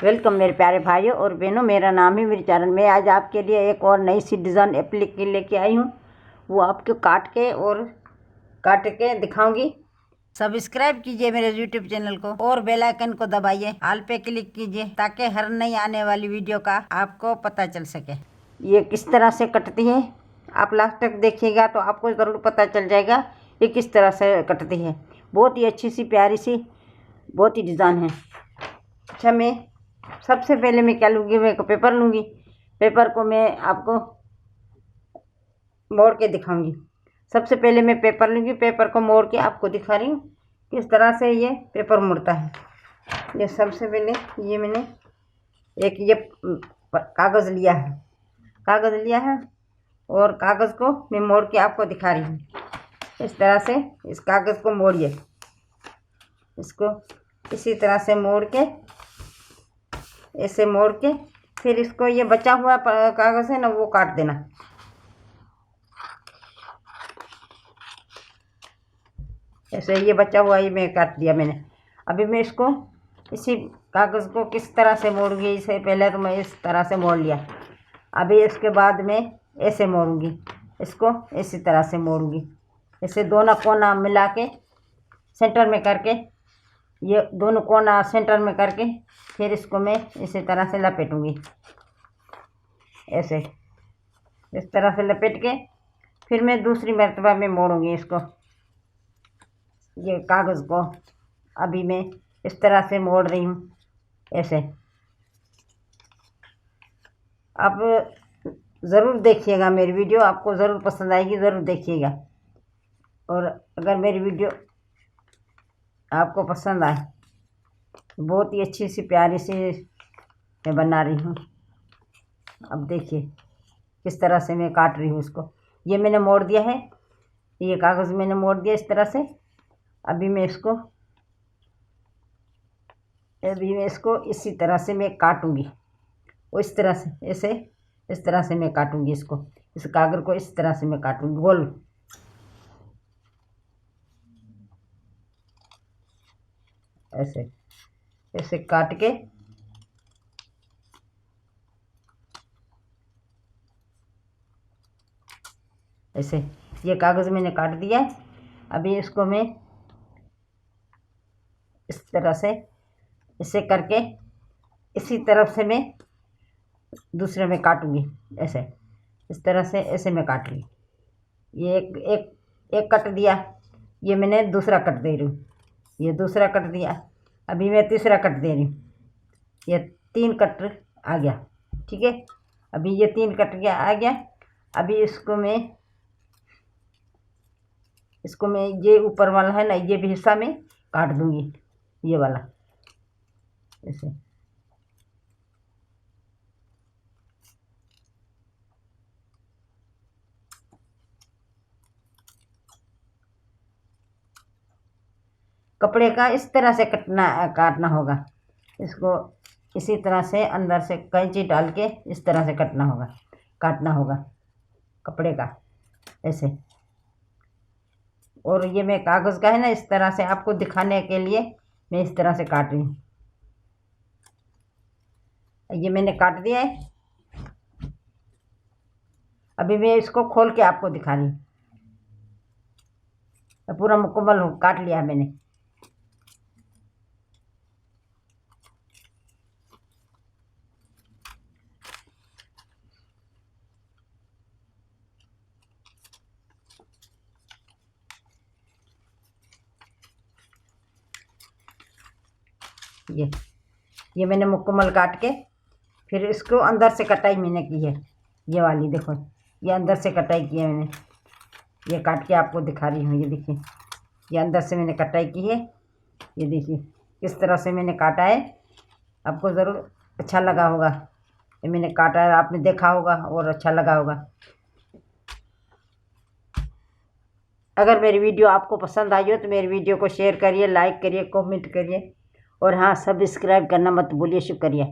Welcome मेरे प्यारे भाइयों और बहनों, मेरा नाम है मिर्चारण। मैं आज आपके लिए एक और नई सी डिज़ाइन एप्लिक लेके आई हूँ। वो आपको काट के दिखाऊंगी। सब्सक्राइब कीजिए मेरे यूट्यूब चैनल को और बेल आइकन को दबाइए, ऑल पे क्लिक कीजिए ताकि हर नई आने वाली वीडियो का आपको पता चल सके। ये किस तरह से कटती है आप लास्ट तक देखिएगा तो आपको ज़रूर पता चल जाएगा ये किस तरह से कटती है। बहुत ही अच्छी सी प्यारी सी बहुत ही डिज़ाइन है। अच्छा, मैं सबसे पहले मैं क्या लूँगी, मैं एक पेपर लूँगी। पेपर को मैं आपको मोड़ के दिखाऊंगी। सबसे पहले मैं पेपर लूँगी, पेपर को मोड़ के आपको दिखा रही हूँ किस तरह से ये पेपर मुड़ता है। ये सबसे पहले ये मैंने एक ये कागज़ लिया है और कागज़ को मैं मोड़ के आपको दिखा रही हूँ। इस तरह से इस कागज़ को मोड़िए, इसको इसी तरह से मोड़ के ऐसे मोड़ के फिर इसको ये बचा हुआ कागज़ है ना वो काट देना। ऐसे ये बचा हुआ ये मैं काट दिया मैंने। अभी मैं इसको इसी कागज़ को किस तरह से मोड़ूंगी, इससे पहले तो मैं इस तरह से मोड़ लिया। अभी इसके बाद मैं ऐसे मोड़ूंगी, इसको इसी तरह से मोड़ूंगी। ऐसे दोनों कोना मिला के सेंटर में करके, ये दोनों कोना सेंटर में करके फिर इसको मैं इसी तरह से लपेटूंगी। ऐसे इस तरह से लपेट के फिर मैं दूसरी मर्तबा में मोड़ूंगी इसको, ये कागज़ को। अभी मैं इस तरह से मोड़ रही हूँ ऐसे। आप ज़रूर देखिएगा मेरी वीडियो, आपको ज़रूर पसंद आएगी, ज़रूर देखिएगा। और अगर मेरी वीडियो आपको पसंद आए, बहुत ही अच्छी सी प्यारी सी मैं बना रही हूँ। अब देखिए किस तरह से मैं काट रही हूँ इसको। ये मैंने मोड़ दिया है, ये कागज़ मैंने मोड़ दिया इस तरह से। अभी मैं इसको इसी तरह से मैं काटूँगी। वो इस तरह से ऐसे इस तरह से मैं काटूँगी इसको। इस कागज़ को इस तरह से मैं काटूँगी गोल। ऐसे ऐसे काट के ऐसे ये कागज़ मैंने काट दिया है। अभी इसको मैं इस तरह से ऐसे करके इसी तरफ से मैं दूसरे में काटूंगी। ऐसे इस तरह से ऐसे मैं काट ली। ये एक कट दिया, ये मैंने दूसरा कट दे रही हूँ, ये दूसरा कट दिया। अभी मैं तीसरा कट दे रही हूँ, ये 3 कट आ गया। ठीक है, अभी ये 3 कट आ गया। अभी इसको मैं ये ऊपर वाला है ना, ये भी हिस्सा में काट दूंगी, ये वाला ऐसे। कपड़े का इस तरह से काटना होगा। इसको इसी तरह से अंदर से कैंची डाल के इस तरह से काटना होगा कपड़े का ऐसे। और ये मैं कागज़ का है ना, इस तरह से आपको दिखाने के लिए मैं इस तरह से काट रही हूँ। ये मैंने काट दिया है। अभी मैं इसको खोल के आपको दिखा रही हूँ। पूरा मुकम्मल काट लिया है मैंने। ये मैंने मुकम्मल काट के फिर इसको अंदर से कटाई मैंने की है। ये वाली देखो, ये अंदर से कटाई की है मैंने। ये काट के आपको दिखा रही हूँ। ये देखिए, ये अंदर से मैंने कटाई की है। ये देखिए किस तरह से मैंने काटा है। आपको ज़रूर अच्छा लगा होगा, ये मैंने काटा है, आपने देखा होगा और अच्छा लगा होगा। अगर मेरी वीडियो आपको पसंद आई हो तो मेरी वीडियो को शेयर करिए, लाइक करिए, कमेंट करिए और हाँ, सब्सक्राइब करना मत भूलिए। शुक्रिया।